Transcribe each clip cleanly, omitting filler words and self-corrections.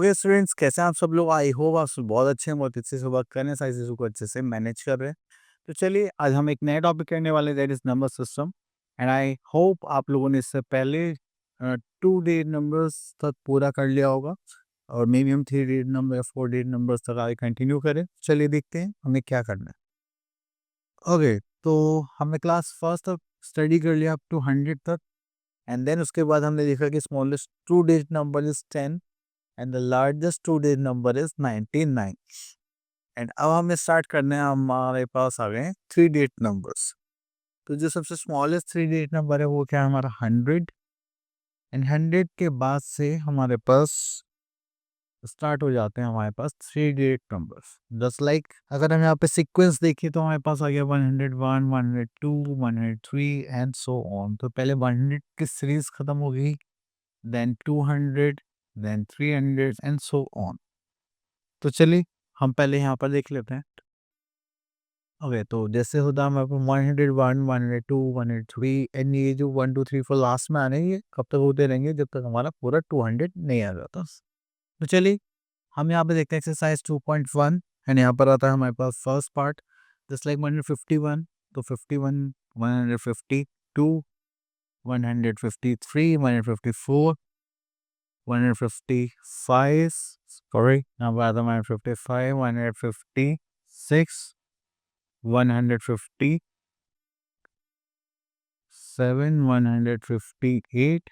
Okay students, कैसे हैं आप सब लोग? आई होप आप सब बहुत अच्छे हैं, बहुत अच्छे से वर्क कर रहे हैं, सारी चीज़ों को अच्छे से मैनेज कर रहे हैं। तो चलिए आज हम एक नया टॉपिक करने वाले हैं, that is number system. And I hope आप लोगों ने इससे पहले 2 डिजिट नंबर्स तक पूरा कर लिया होगा, और मे बी हम 3 डिजिट नंबर या 4 डिजिट नंबर्स तक आगे कंटिन्यू करें। चलिए देखते हैं हमें क्या करना है। ओके, तो हमने क्लास फर्स्ट तक स्टडी कर लिया अप टू 100 तक, एंड देन उसके बाद हमने देखा कि smallest 2 digit number is 10 and the largest 2 digit number is 99। And अब हमें स्टार्ट करने हैं, हमारे पास आ गए हैं 3 डिजिट नंबर्स। तो जो सबसे स्मॉलेस्ट 3 डिजिट नंबर है वो क्या है? हमारा 100। एंड 100 के बाद से हमारे पास स्टार्ट हो जाते हैं हमारे पास 3 डिजिट नंबर्स। जस्ट लाइक अगर हम यहाँ पे सीक्वेंस देखिए तो हमारे पास आ गया 101, 102, 103 एंड सो ऑन। तो पहले 100 की सीरीज खत्म हो गई, then 200, then 300 and so on. तो चलिए हम पहले यहाँ पर देख लेते हैं। ओके, तो जैसे होता है हमारे पास 101, 102, 103 एंड ये जो 1 2 3 4 लास्ट में आने, ये कब तक होते रहेंगे जब तक हमारा पूरा 200 नहीं आ जाता। तो चलिए हम यहाँ पे देखते हैं एक्सरसाइज 2.1। एंड यहाँ पर आता है हमारे पास फर्स्ट पार्ट, जस्ट लाइक 151। तो 51, 152, 153, 154, 155, sorry, now by the 155, 156, 157, 158,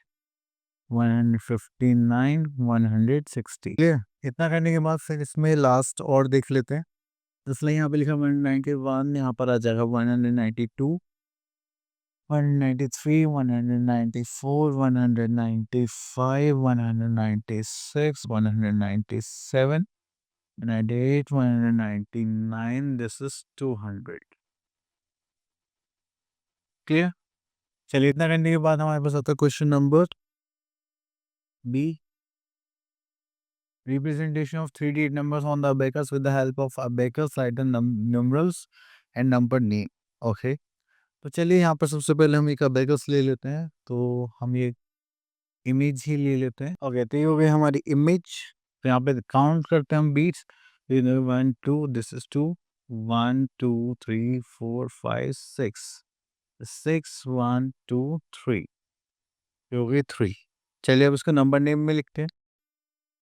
159, 160। Clear? इतना करने के बाद फिर इसमें लास्ट और देख लेते हैं। इसलिए यहाँ पे लिखा 191, यहाँ पर आ जाएगा 192, 193, 194, 195, 196, 197, 98, 199, this is 200। क्लियर? चलिए इतना करने के बाद हमारे पास आता है question number B. Representation of 3 digit numbers on the abacus with the help of abacus, write the numerals and number name। Okay, तो चलिए यहाँ पर सबसे पहले हम एक abacus ले लेते हैं। तो हम ये इमेज ही ले लेते हैं। ओके, तो ये हो गई हमारी इमेज। तो यहाँ पे काउंट करते हैं हम बीट्स। 1 2, दिस इज 2, 1 2 3 4 5 6, 6 1 2 3, ये हो गई 3। चलिए अब इसका नंबर नेम में लिखते हैं।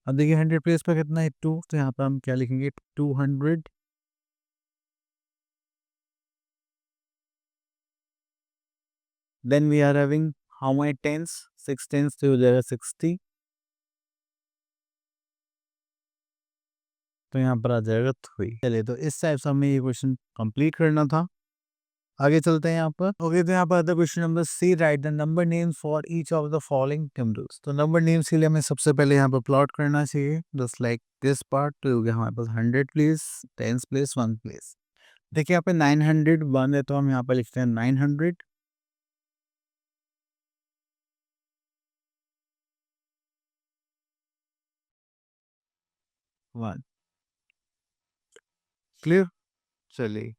अब देखिए 100 प्लेस पर कितना है? 2। तो यहाँ पर हम क्या लिखेंगे? 200। Then we are having how many tens? 6 tens, तो हो जाएगा 60। तो यहाँ पर आ जाएगा 3। चलिए, तो इस टाइप से हमें ये क्वेश्चन कंप्लीट करना था। आगे चलते हैं यहाँ पर। ओके, तो यहाँ पर आता है question number C, write the number names for each of the following numbers. तो नंबर नेम्स के लिए हमें सबसे पहले यहाँ पर प्लॉट करना चाहिए, जस्ट लाइक दिस पार्ट। तो हो गया हमारे पास 100 प्लेस, 10 प्लेस, 1 प्लेस। देखिए यहाँ पे 901 है, तो हम यहाँ पर लिखते हैं 900। वन। क्लियर? चलिए,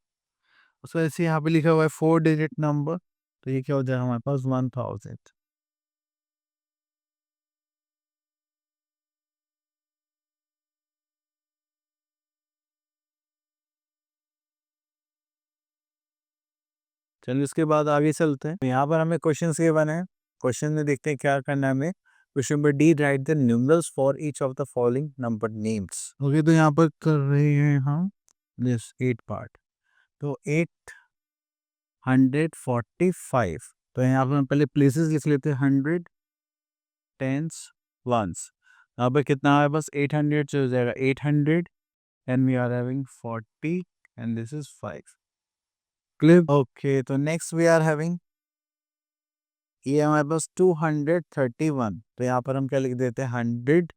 उसको ऐसे यहाँ पे लिखा हुआ है 4 डिजिट नंबर, तो ये क्या हो जाएगा हमारे पास? 1000। चलिए उसके बाद आगे चलते हैं। तो यहाँ पर हमें क्वेश्चन ये बने हैं। क्वेश्चन में देखते हैं क्या करना है हमें। Question number D, right the numerals for each of the following number names. Okay, तो यहाँ पर कर रहे हैं हम दिस 8 पार्ट। तो 845। तो यहाँ पर हम पहले प्लेसेस लिख लेते हैं, 100, टेंस, वंस। यहाँ पर कितना है? बस 800, से हो जाएगा 800 and we are having 40 and this is 5। Clear? Okay, तो नेक्स्ट वी आर हैविंग, ये हमारे पास 231। तो यहाँ पर हम क्या लिख देते हैं? 100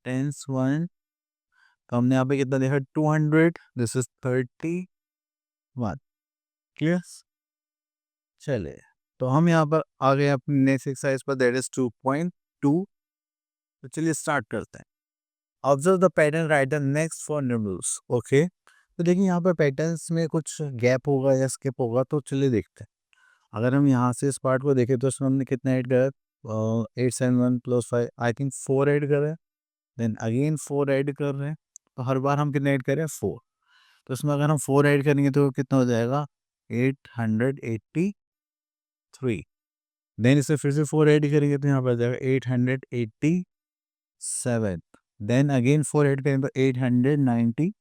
टेंस 1। तो हमने यहाँ पे कितना देखा? 200, दिस इज 31। क्लियर? चले, तो हम यहाँ पर आ गए अपने नेक्स्ट एक्सरसाइज पर, दैट इज 2.2। तो चलिए स्टार्ट करते हैं। Observe the pattern, right the next for numerals. Okay, तो देखिए यहाँ पर पैटर्न्स में कुछ गैप होगा या स्किप होगा, तो चलिए देखते हैं। अगर हम यहाँ से इस पार्ट को देखें तो इसमें हमने कितना ऐड करा? 871 + 5, आई थिंक 4 ऐड करा है। देन अगेन 4 ऐड कर रहे हैं, तो हर बार हम कितना ऐड करें 4, तो इसमें अगर हम 4 ऐड करेंगे तो कितना हो जाएगा 883। देन इसमें फिर से 4 ऐड करेंगे तो यहाँ पर आ जाएगा 887। देन अगेन 4 ऐड करेंगे तो 891।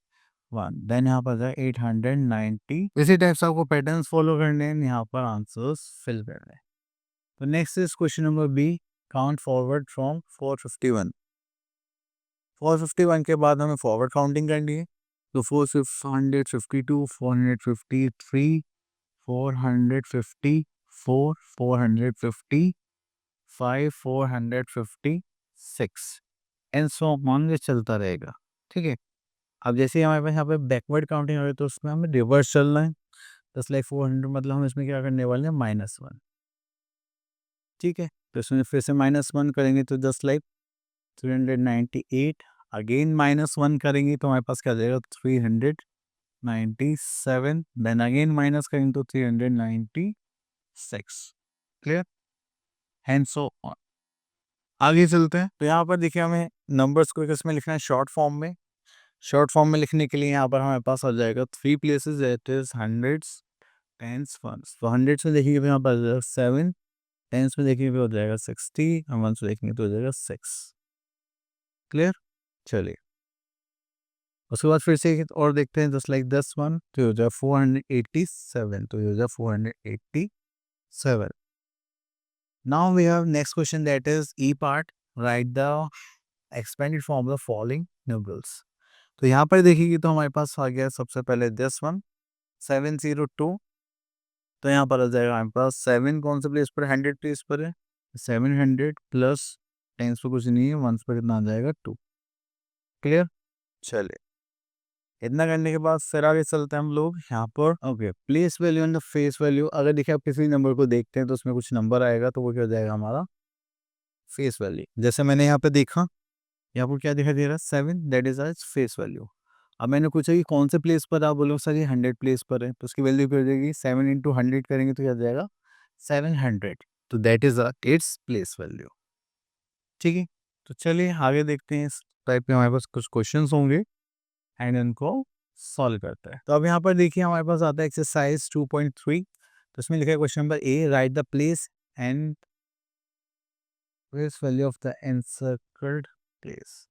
देन यहाँ पर आ जाएगा 890। इसी टाइप से आपको पैटर्न्स फॉलो करने हैं, यहाँ पर आंसर्स फिल करने हैं। तो next is question number B, count forward from 451। 451 के बाद हमें फॉरवर्ड काउंटिंग करनी है, तो 452, 453, 454, 455, 456 एंड सो ऑन, ये चलता रहेगा। ठीक है, अब जैसे ही हमारे पास यहाँ पे बैकवर्ड काउंटिंग हो रही है तो उसमें हमें रिवर्स चलना है। जस्ट लाइक 400 मतलब हम इसमें क्या करने वाले हैं -1। ठीक है, तो इसमें फिर से -1 करेंगे तो जस्ट लाइक 398। अगेन -1 करेंगे तो हमारे पास क्या आ जाएगा 397। देन अगेन माइनस करेंगे तो 396। Clear, and so on. आगे चलते हैं, तो यहाँ पर देखिए हमें नंबर्स को किसमें लिखना है, शॉर्ट फॉर्म में। शॉर्ट फॉर्म में लिखने के लिए यहाँ पर हमारे पास आ जाएगा 3 places, that is hundreds, tens, ones. तो हंड्रेड्स में देखिए यहाँ पर आ जाएगा 7, टेंस में देखिए हो जाएगा 60 और वंस में देखेंगे तो हो जाएगा 6। क्लियर, चलिए उसके बाद फिर से एक और देखते हैं, जस्ट लाइक 10 तो हो जाएगा 487, तो हो जाएगा 487। Now we have next question, that is E part, write the expanded form of following numerals. तो यहाँ पर देखिए तो हमारे पास आ गया सबसे पहले 702। तो यहाँ पर आ जाएगा हमारे पास 7 कौन से प्लेस पर, 100 प्लेस पर है, 700 प्लस टेंस पर कुछ नहीं है, वंस पर कितना आ जाएगा 2। क्लियर, चलिए इतना करने के बाद फिर आगे चलते हैं हम लोग यहाँ पर। Okay, place value and the face value. अगर देखिए आप किसी नंबर को देखते हैं तो उसमें कुछ नंबर आएगा तो वो क्या हो जाएगा हमारा फेस वैल्यू। जैसे मैंने यहाँ पे देखा, यहाँ पर क्या दिखाई दे रहा है 7, दैट इज आज फेस वैल्यू। अब मैंने पूछा कि कौन से प्लेस पर, आप बोलो सर ये 100 प्लेस पर है, तो उसकी वैल्यू क्या हो जाएगी 7 इंटू 100 करेंगे तो क्या आ जाएगा 700, तो that is its place value. ठीक है, तो चलिए आगे देखते हैं, इस टाइप के हमारे पास कुछ क्वेश्चंस होंगे एंड इनको सॉल्व करते हैं। तो अब यहाँ पर देखिए हमारे पास आता है एक्सरसाइज 2.3। तो इसमें लिखा है question number A, right the place and place value of the encircled place.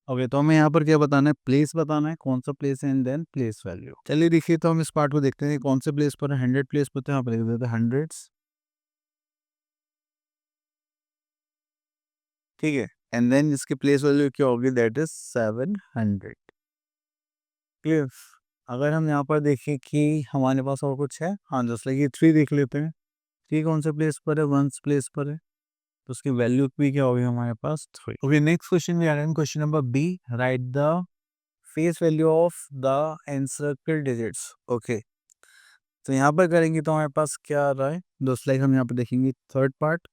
Okay, तो हमें यहाँ पर क्या बताना है, प्लेस बताना है, कौन सा प्लेस है एंड देन प्लेस वैल्यू। चलिए देखिए तो हम इस पार्ट को देखते हैं कौन से प्लेस पर है। 100 प्लेस पर, यहाँ पर लिख देते हैं हंड्रेड्स। ठीक है, एंड देन इसकी प्लेस वैल्यू क्या होगी, दैट इज 700। क्लियर, अगर हम यहाँ पर देखें कि हमारे पास और कुछ है, हाँ जस्ट लाइक ये 3 देख लेते हैं। 3 कौन से प्लेस पर है, वंस प्लेस पर है, तो उसकी वैल्यू भी क्या होगी हमारे पास 3। Okay, next question we are in question number B, write the face value of the encircled digits. Okay, तो यहाँ पर करेंगे तो हमारे पास क्या आ रहा है, दो स्लाइड हम यहाँ पर देखेंगे, थर्ड पार्ट,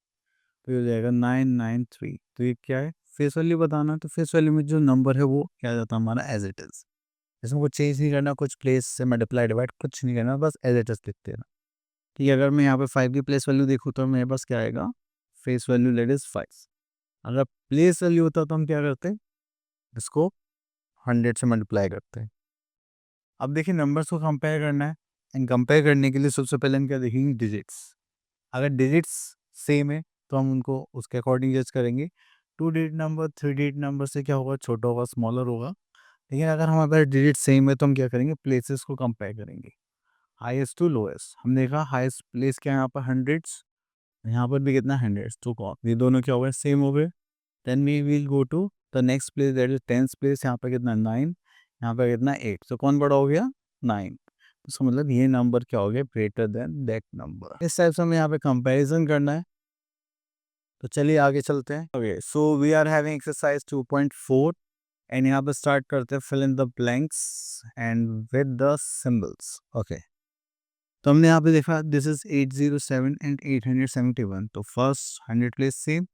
तो ये हो जाएगा 993। तो ये क्या है, फेस वैल्यू बताना है, तो फेस वैल्यू में जो नंबर है वो क्या आ जाता है हमारा एज इट इज। इसमें कुछ चेंज नहीं करना, कुछ प्लेस से मल्टीप्लाई डिवाइड कुछ नहीं करना, बस एज इट इज लिखते हैं। ठीक है, अगर मैं यहाँ पे 5 की प्लेस वैल्यू देखूँ तो मेरे पास क्या आएगा, फेस वैल्यू दैट इज 5। अगर प्लेस वैल्यू होता तो हम क्या करते हैं, इसको 100 से मल्टीप्लाई करते हैं। अब देखिए नंबर्स को कंपेयर करना है, एंड कंपेयर करने के लिए सबसे पहले हम क्या देखेंगे, डिजिट्स। अगर डिजिट्स सेम है तो हम उनको उसके अकॉर्डिंग जज करेंगे। 2 डिजिट नंबर 3 डिजिट नंबर से क्या होगा, छोटा होगा, स्मॉलर होगा। लेकिन अगर हमारे पास डिजिट सेम है तो हम क्या करेंगे, प्लेसेस को कंपेयर करेंगे, हाईएस्ट टू लोएस्ट। हम देखा हाईएस्ट प्लेस क्या है यहाँ पर हंड्रेड्स, यहाँ पर भी कितना हंड्रेड्स, तो कौन, ये दोनों क्या हो गए, सेम हो गए। Then we will go to the next place, that is 10th place, यहाँ पर कितना 9, यहाँ पर कितना 8, तो कौन बड़ा हो गया 9। तो इसका मतलब ये नंबर क्या हो गया, ग्रेटर देन दैट नंबर। इस टाइप से हमें यहाँ पे कंपैरिजन करना है। तो चलिए आगे चलते हैं। Okay, so we are having exercise 2.4 and यहाँ पे स्टार्ट करते हैं, fill in the blanks and with the symbols. Okay, तो हमने यहाँ पे देखा दिस इज 807 एंड 871, तो first 100 place same,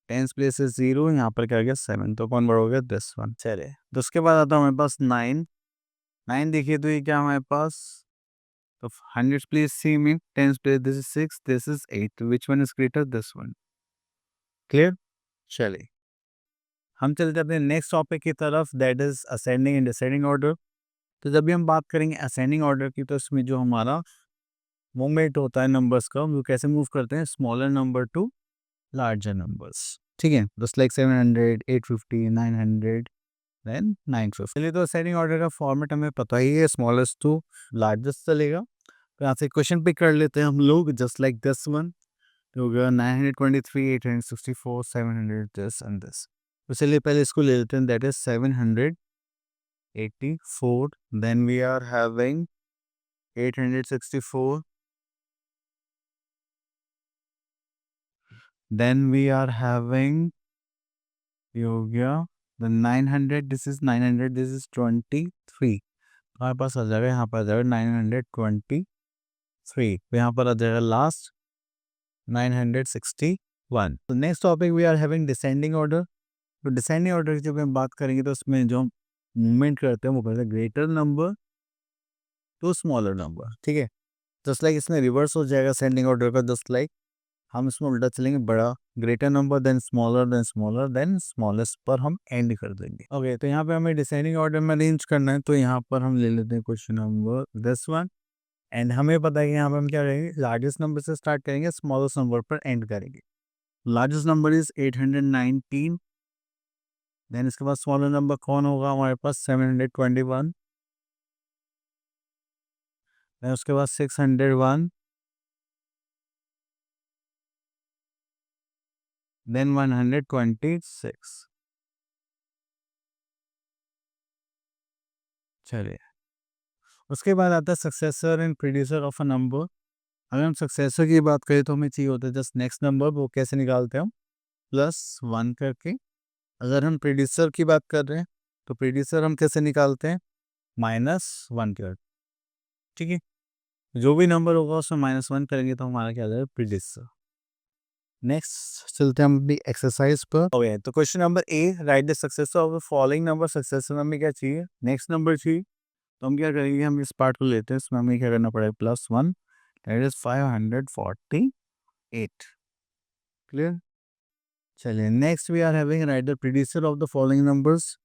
10th place is 0, यहाँ पर क्या गया 7, तो कौन बड़ा हो गया दिस वन। चलिए, तो उसके बाद आता है हमारे पास 9। 9 देखिए तो ये क्या हमारे पास, तो 100 प्लेस सेम है, 10th place this is 6, this is 8, which one is greater, this one. Clear, चलिए हम चलते अपने नेक्स्ट टॉपिक की तरफ, that is ascending and descending order. तो जब भी हम बात करेंगे असेंडिंग ऑर्डर की, तो इसमें जो हमारा मूवमेंट होता है नंबर्स का, वो कैसे मूव करते हैं, smaller number two larger numbers, ठीक है, जस्ट लाइक 700, 850, 900, देन 950। चलिए, तो असेंडिंग ऑर्डर का फॉर्मेट हमें पता ही है, स्मॉलेस्ट टू लार्जेस्ट चलेगा। तो यहाँ से क्वेश्चन पिक कर लेते हैं हम लोग, जस्ट लाइक दिस वन। तो हो गया 923, 864, 700, दिस एंड दिस। तो चलिए पहले इसको ले लेते हैं, that is 784, then we are having 864, then we are having, ये हो गया, the 900, this is 900, this is 23, हमारे पास आ जाएगा, यहाँ पर आ जाएगा 923, तो यहाँ पर आ जाएगा लास्ट 961। तो next topic we are having descending order. तो डिसेंडिंग ऑर्डर की जब हम बात करेंगे, तो उसमें जो हम मूवमेंट करते हैं वो करते हैं greater number to smaller number, ठीक है। जस्ट लाइक इसमें रिवर्स हो जाएगा सेंडिंग ऑर्डर का, जस्ट लाइक हम इसमें उल्टा चलेंगे, बड़ा greater number then smaller then smallest पर हम एंड कर देंगे। ओके, तो यहाँ पे हमें डिसेंडिंग ऑर्डर में अरेंज करना है, तो यहाँ पर हम ले लेते हैं question number this one. And हमें पता है कि यहाँ पे हम क्या करेंगे, लार्जेस्ट नंबर से स्टार्ट करेंगे, स्मॉलेस्ट नंबर पर एंड करेंगे। लार्जेस्ट नंबर इज 819, देन इसके बाद स्मॉलर नंबर कौन होगा हमारे पास, 721, देन उसके बाद 601, देन 126। चलिए, उसके बाद आता है successor and predecessor of a number. अगर हम सक्सेसर की बात करें, तो हमें चाहिए होता है जस्ट नेक्स्ट नंबर, वो कैसे निकालते हैं हम, +1 करके। अगर हम प्रीड्यूसर की बात कर रहे हैं, तो प्रीड्यूसर हम कैसे निकालते हैं, -1 कर, ठीक है। जो भी नंबर होगा उसमें -1 करेंगे, तो हमारा क्या आ जाएगा, प्रीड्यूसर। नेक्स्ट चलते हैं हम अपनी एक्सरसाइज पर। ओके, तो question number A, right the successor of the following number. Successor हमें क्या चाहिए, नेक्स्ट नंबर चाहिए। तो हम क्या करेंगे, हम इस पार्ट को लेते हैं, इसमें हमें क्या करना पड़ेगा, +1, दैट इज 548, क्लियर। चलिए, next we are having write the predecessor of the following numbers.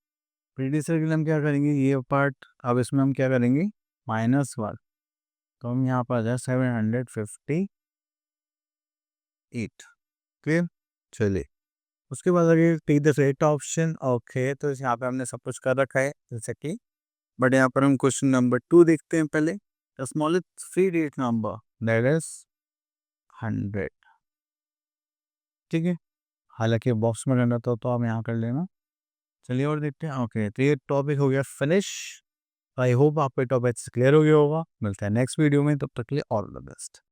Predecessor के लिए हम क्या करेंगे, ये पार्ट, अब इसमें हम क्या करेंगे, -1, तो हम यहाँ पर आ जाए 758, क्लियर। चलिए, उसके बाद अगर take the right option, okay, तो यहाँ पे हमने सब कुछ कर रखा है जैसे कि, बट यहाँ पर हम क्वेश्चन नंबर 2 देखते हैं पहले। The smallest 3 digit number, that is 100, ठीक है। हालांकि बॉक्स में रहना था, तो आप यहाँ कर लेना। चलिए और देखते हैं। ओके, तो ये टॉपिक हो गया फिनिश। आई होप आपको टॉपिक क्लियर हो गया होगा। मिलता है नेक्स्ट वीडियो में, तब तक के लिए ऑल द बेस्ट।